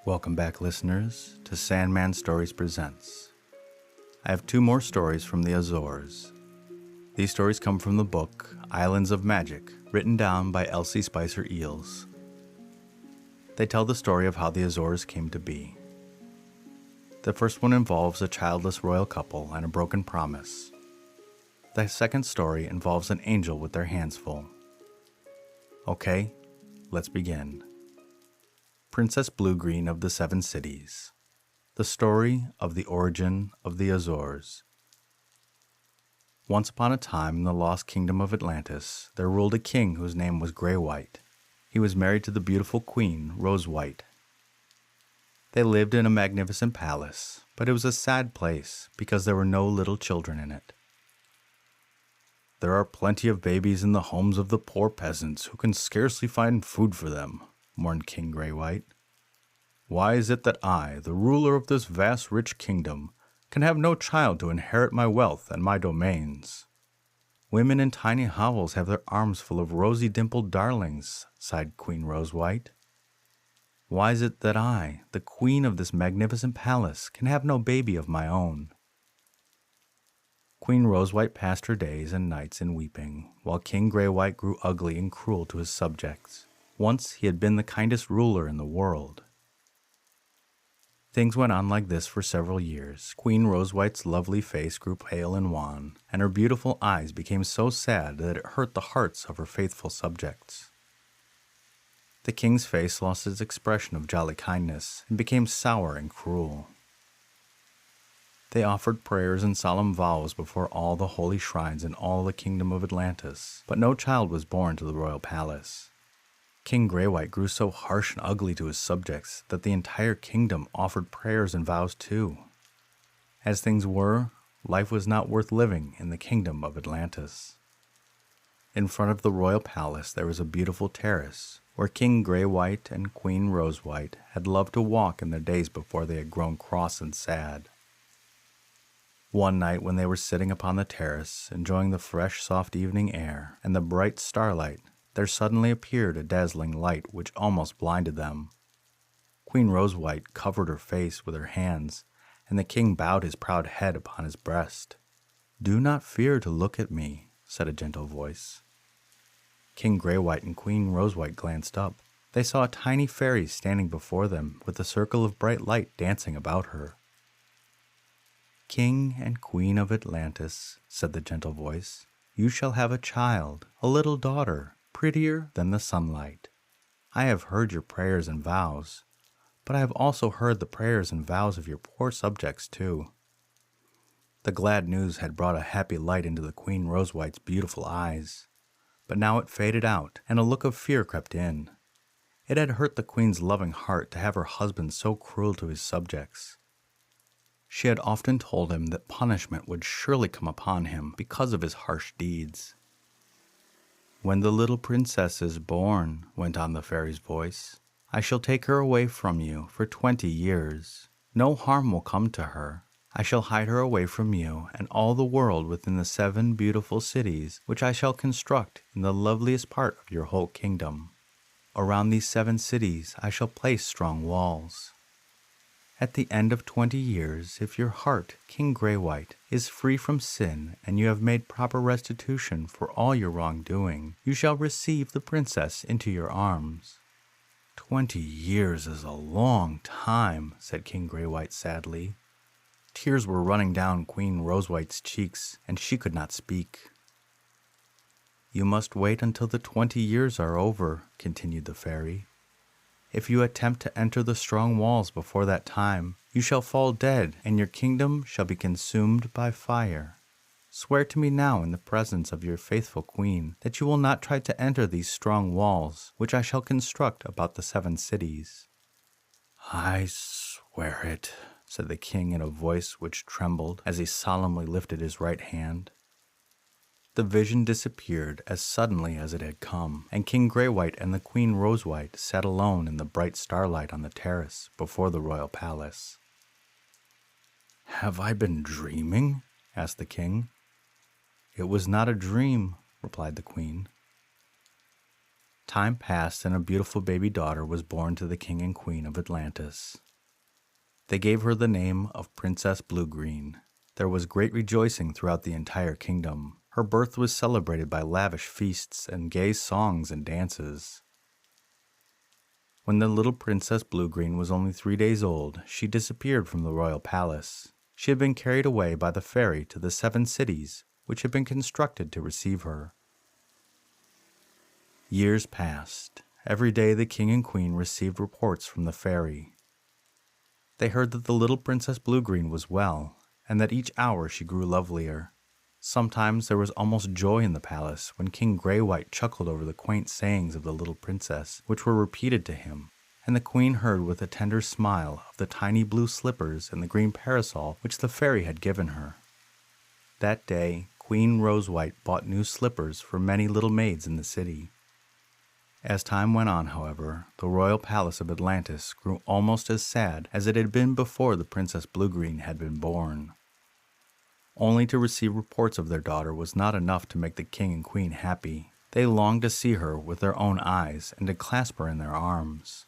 Welcome back, listeners, to Sandman Stories Presents. I have two more stories from the Azores. These stories come from the book Islands of Magic, written down by Elsie Spicer Eells. They tell the story of how the Azores came to be. The first one involves a childless royal couple and a broken promise. The second story involves an angel with their hands full. Okay, let's begin. Princess Bluegreen of the Seven Cities. The story of the origin of the Azores. Once upon a time in the lost kingdom of Atlantis, there ruled a king whose name was Grey-White. He was married to the beautiful queen, Rose-White. They lived in a magnificent palace, but it was a sad place because there were no little children in it. There are plenty of babies in the homes of the poor peasants who can scarcely find food for them, mourned King Grey-White. Why is it that I, the ruler of this vast rich kingdom, can have no child to inherit my wealth and my domains? Women in tiny hovels have their arms full of rosy-dimpled darlings, sighed Queen Rose-White. Why is it that I, the queen of this magnificent palace, can have no baby of my own? Queen Rose-White passed her days and nights in weeping, while King Grey-White grew ugly and cruel to his subjects. Once he had been the kindest ruler in the world. Things went on like this for several years. Queen Rose-White's lovely face grew pale and wan, and her beautiful eyes became so sad that it hurt the hearts of her faithful subjects. The king's face lost its expression of jolly kindness and became sour and cruel. They offered prayers and solemn vows before all the holy shrines in all the kingdom of Atlantis, but no child was born to the royal palace. King Grey-White grew so harsh and ugly to his subjects that the entire kingdom offered prayers and vows too. As things were, life was not worth living in the kingdom of Atlantis. In front of the royal palace there was a beautiful terrace, where King Grey-White and Queen Rose-White had loved to walk in the days before they had grown cross and sad. One night when they were sitting upon the terrace, enjoying the fresh, soft evening air and the bright starlight, there suddenly appeared a dazzling light which almost blinded them. Queen Rose-White covered her face with her hands, and the king bowed his proud head upon his breast. "Do not fear to look at me," said a gentle voice. King Grey-White and Queen Rose-White glanced up. They saw a tiny fairy standing before them with a circle of bright light dancing about her. "King and Queen of Atlantis," said the gentle voice, "you shall have a child, a little daughter, prettier than the sunlight. I have heard your prayers and vows, but I have also heard the prayers and vows of your poor subjects too." The glad news had brought a happy light into the Queen Rose-White's beautiful eyes, but now it faded out, and a look of fear crept in. It had hurt the queen's loving heart to have her husband so cruel to his subjects. She had often told him that punishment would surely come upon him because of his harsh deeds. "When the little princess is born," went on the fairy's voice, "I shall take her away from you for 20 years. No harm will come to her. I shall hide her away from you and all the world within the 7 beautiful cities which I shall construct in the loveliest part of your whole kingdom. Around these 7 cities I shall place strong walls. At the end of 20 years, if your heart, King Grey-White, is free from sin and you have made proper restitution for all your wrongdoing, you shall receive the princess into your arms." 20 years is a long time," said King Grey-White sadly. Tears were running down Queen Rose-White's cheeks, and she could not speak. "You must wait until the 20 years are over," continued the fairy. "If you attempt to enter the strong walls before that time, you shall fall dead, and your kingdom shall be consumed by fire. Swear to me now in the presence of your faithful queen that you will not try to enter these strong walls, which I shall construct about the 7 cities." "I swear it," said the king in a voice which trembled as he solemnly lifted his right hand. The vision disappeared as suddenly as it had come, and King Grey-White and the Queen Rose-White sat alone in the bright starlight on the terrace before the royal palace. "Have I been dreaming?" asked the king. "It was not a dream," replied the queen. Time passed, and a beautiful baby daughter was born to the king and queen of Atlantis. They gave her the name of Princess Bluegreen. There was great rejoicing throughout the entire kingdom. Her birth was celebrated by lavish feasts and gay songs and dances. When the little Princess Bluegreen was only 3 days old, she disappeared from the royal palace. She had been carried away by the fairy to the 7 cities, which had been constructed to receive her. Years passed. Every day the king and queen received reports from the fairy. They heard that the little Princess Bluegreen was well, and that each hour she grew lovelier. Sometimes there was almost joy in the palace when King Greywhite chuckled over the quaint sayings of the little princess, which were repeated to him, and the queen heard with a tender smile of the tiny blue slippers and the green parasol which the fairy had given her. That day, Queen Rosewhite bought new slippers for many little maids in the city. As time went on, however, the royal palace of Atlantis grew almost as sad as it had been before the Princess Bluegreen had been born. Only to receive reports of their daughter was not enough to make the king and queen happy. They longed to see her with their own eyes and to clasp her in their arms.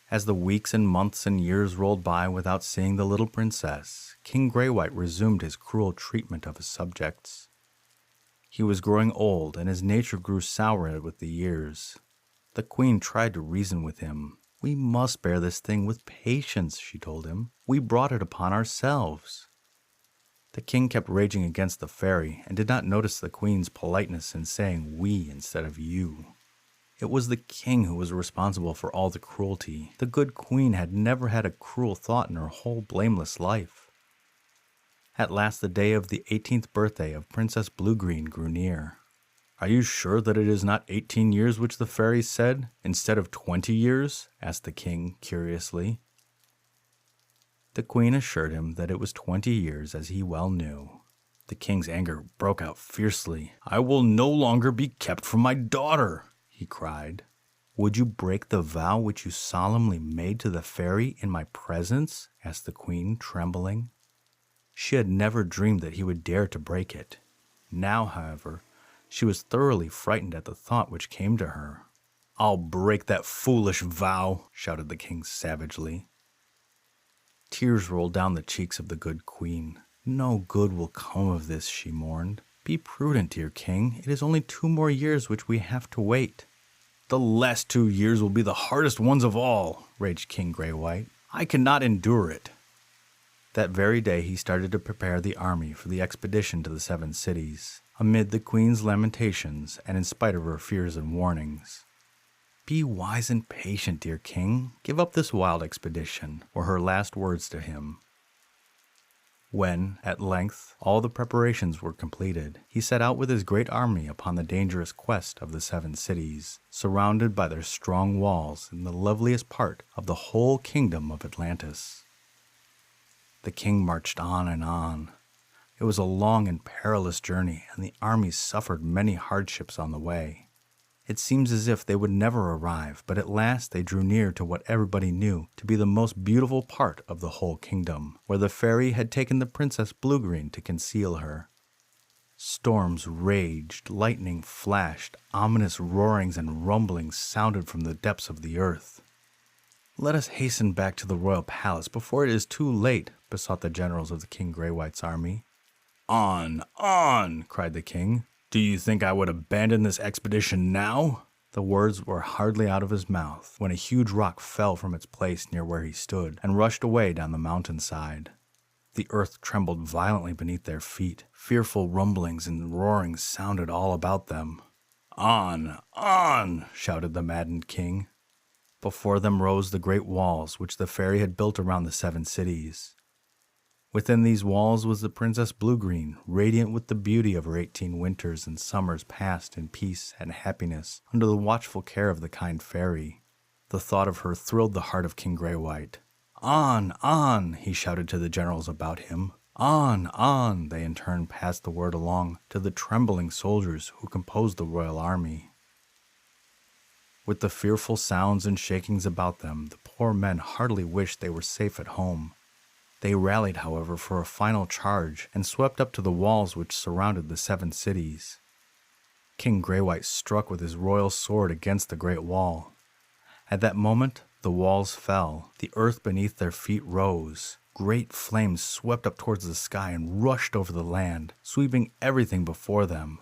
As the weeks and months and years rolled by without seeing the little princess, King Greywhite resumed his cruel treatment of his subjects. He was growing old, and his nature grew sour with the years. The queen tried to reason with him. "We must bear this thing with patience," she told him. "We brought it upon ourselves." The king kept raging against the fairy, and did not notice the queen's politeness in saying "we" instead of "you." It was the king who was responsible for all the cruelty. The good queen had never had a cruel thought in her whole blameless life. At last the day of the 18th birthday of Princess Bluegreen grew near. "Are you sure that it is not 18 years which the fairy said, instead of 20 years?" asked the king curiously. The queen assured him that it was 20 years, as he well knew. The king's anger broke out fiercely. "I will no longer be kept from my daughter," he cried. "Would you break the vow which you solemnly made to the fairy in my presence?" asked the queen, trembling. She had never dreamed that he would dare to break it. Now, however, she was thoroughly frightened at the thought which came to her. "I'll break that foolish vow," shouted the king savagely. Tears rolled down the cheeks of the good queen. "No good will come of this," she mourned. "Be prudent, dear king. It is only 2 more years which we have to wait." "The last 2 years will be the hardest ones of all," raged King Greywhite. "I cannot endure it." That very day he started to prepare the army for the expedition to the 7 cities, amid the queen's lamentations and in spite of her fears and warnings. "Be wise and patient, dear king. Give up this wild expedition," were her last words to him. When, at length, all the preparations were completed, he set out with his great army upon the dangerous quest of the 7 cities, surrounded by their strong walls in the loveliest part of the whole kingdom of Atlantis. The king marched on and on. It was a long and perilous journey, and the army suffered many hardships on the way. It seems as if they would never arrive, but at last they drew near to what everybody knew to be the most beautiful part of the whole kingdom, where the fairy had taken the Princess Bluegreen to conceal her. Storms raged, lightning flashed, ominous roarings and rumblings sounded from the depths of the earth. "Let us hasten back to the royal palace before it is too late," besought the generals of the King Greywhite's army. "On, on!" cried the king. "Do you think I would abandon this expedition now?" The words were hardly out of his mouth when a huge rock fell from its place near where he stood and rushed away down the mountainside. The earth trembled violently beneath their feet. Fearful rumblings and roarings sounded all about them. "On, on!" shouted the maddened king. Before them rose the great walls which the fairy had built around the 7 cities. Within these walls was the Princess Bluegreen, radiant with the beauty of her 18 winters and summers passed in peace and happiness under the watchful care of the kind fairy. The thought of her thrilled the heart of King Greywhite. On, he shouted to the generals about him. On, they in turn passed the word along to the trembling soldiers who composed the royal army. With the fearful sounds and shakings about them, the poor men heartily wished they were safe at home. They rallied, however, for a final charge and swept up to the walls which surrounded the 7 cities. King Greywhite struck with his royal sword against the great wall. At that moment, the walls fell. The earth beneath their feet rose. Great flames swept up towards the sky and rushed over the land, sweeping everything before them.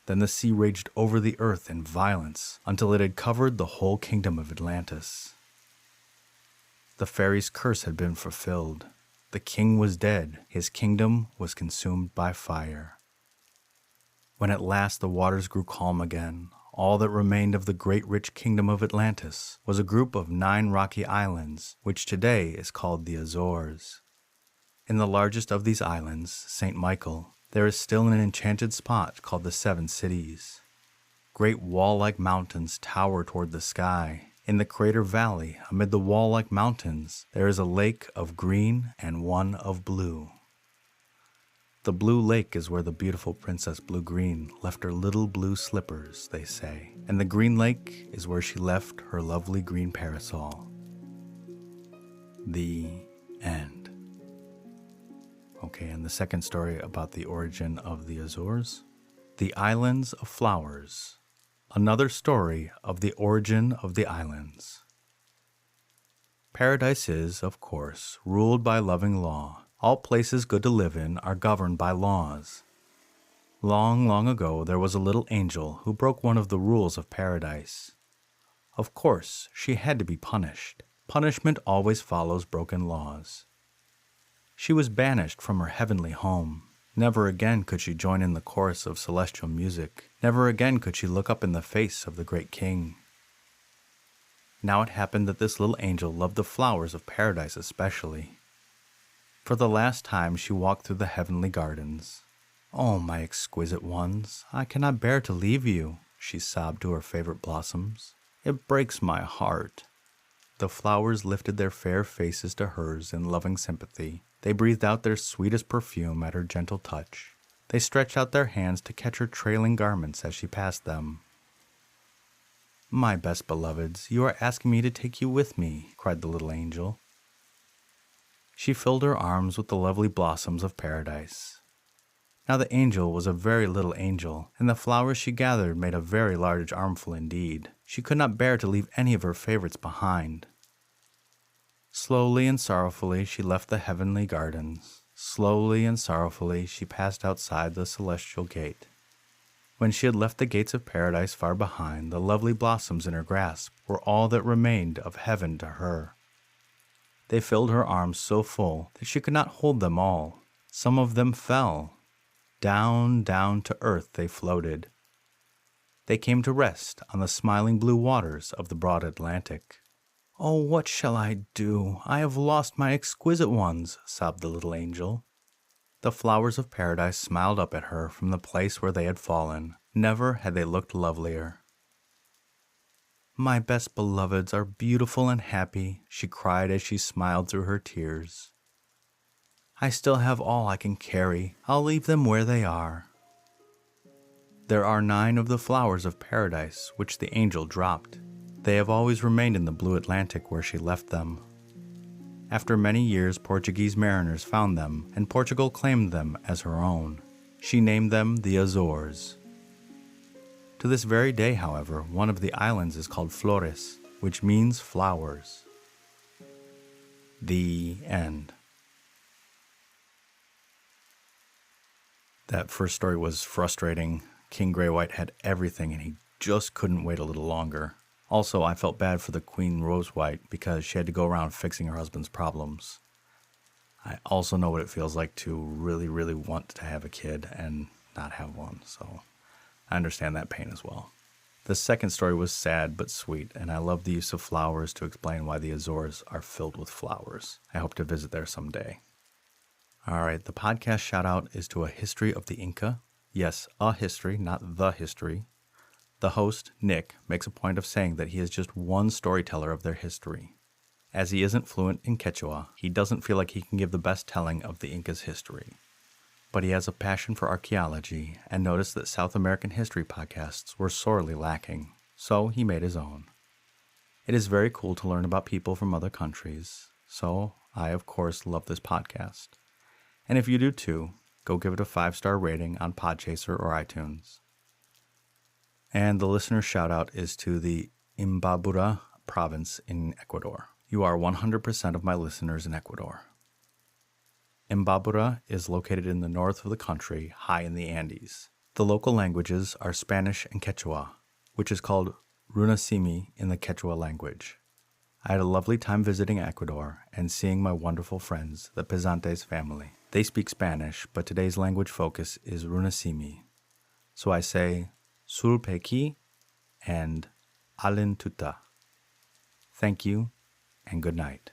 Then the sea raged over the earth in violence until it had covered the whole kingdom of Atlantis. The fairy's curse had been fulfilled. The king was dead. His kingdom was consumed by fire. When at last the waters grew calm again, all that remained of the great rich kingdom of Atlantis was a group of 9 rocky islands, which today is called the Azores. In the largest of these islands, St. Michael, there is still an enchanted spot called the 7 Cities. Great wall-like mountains tower toward the sky. In the crater valley, amid the wall-like mountains, there is a lake of green and one of blue. The blue lake is where the beautiful Princess Bluegreen left her little blue slippers, they say, and the green lake is where she left her lovely green parasol. The end. Okay, and the second story about the origin of the Azores. The Islands of Flowers. Another story of the origin of the islands. Paradise is, of course, ruled by loving law. All places good to live in are governed by laws. Long, long ago, there was a little angel who broke one of the rules of paradise. Of course, she had to be punished. Punishment always follows broken laws. She was banished from her heavenly home. Never again could she join in the chorus of celestial music. Never again could she look up in the face of the great king. Now it happened that this little angel loved the flowers of paradise especially. For the last time she walked through the heavenly gardens. "Oh, my exquisite ones, I cannot bear to leave you," she sobbed to her favorite blossoms. "It breaks my heart." The flowers lifted their fair faces to hers in loving sympathy. They breathed out their sweetest perfume at her gentle touch. They stretched out their hands to catch her trailing garments as she passed them. "My best beloveds, you are asking me to take you with me," cried the little angel. She filled her arms with the lovely blossoms of paradise. Now the angel was a very little angel, and the flowers she gathered made a very large armful indeed. She could not bear to leave any of her favorites behind. Slowly and sorrowfully she left the heavenly gardens. Slowly and sorrowfully she passed outside the celestial gate. When she had left the gates of paradise far behind, the lovely blossoms in her grasp were all that remained of heaven to her. They filled her arms so full that she could not hold them all. Some of them fell. Down, down to earth they floated. They came to rest on the smiling blue waters of the broad Atlantic. "Oh, what shall I do? I have lost my exquisite ones," sobbed the little angel. The flowers of paradise smiled up at her from the place where they had fallen. Never had they looked lovelier. "My best beloveds are beautiful and happy," she cried as she smiled through her tears. "I still have all I can carry. I'll leave them where they are." There are 9 of the flowers of paradise which the angel dropped. They have always remained in the blue Atlantic where she left them. After many years, Portuguese mariners found them, and Portugal claimed them as her own. She named them the Azores. To this very day, however, one of the islands is called Flores, which means flowers. The end. That first story was frustrating. King Greywhite had everything and he just couldn't wait a little longer. Also, I felt bad for the Queen Rosewhite because she had to go around fixing her husband's problems. I also know what it feels like to really, really want to have a kid and not have one, so I understand that pain as well. The second story was sad but sweet, and I love the use of flowers to explain why the Azores are filled with flowers. I hope to visit there someday. All right, the podcast shout out is to A History of the Inca. Yes, a history, not the history. The host, Nick, makes a point of saying that he is just one storyteller of their history. As he isn't fluent in Quechua, he doesn't feel like he can give the best telling of the Inca's history. But he has a passion for archaeology and noticed that South American history podcasts were sorely lacking, so he made his own. It is very cool to learn about people from other countries, so I, of course, love this podcast. And if you do too, go give it a 5-star rating on Podchaser or iTunes. And the listener shout out is to the Imbabura province in Ecuador. You are 100% of my listeners in Ecuador. Imbabura is located in the north of the country, high in the Andes. The local languages are Spanish and Quechua, which is called Runasimi in the Quechua language. I had a lovely time visiting Ecuador and seeing my wonderful friends, the Pesantes family. They speak Spanish, but today's language focus is Runasimi. So I say Sulpeki and Alin Tuta. Thank you and good night.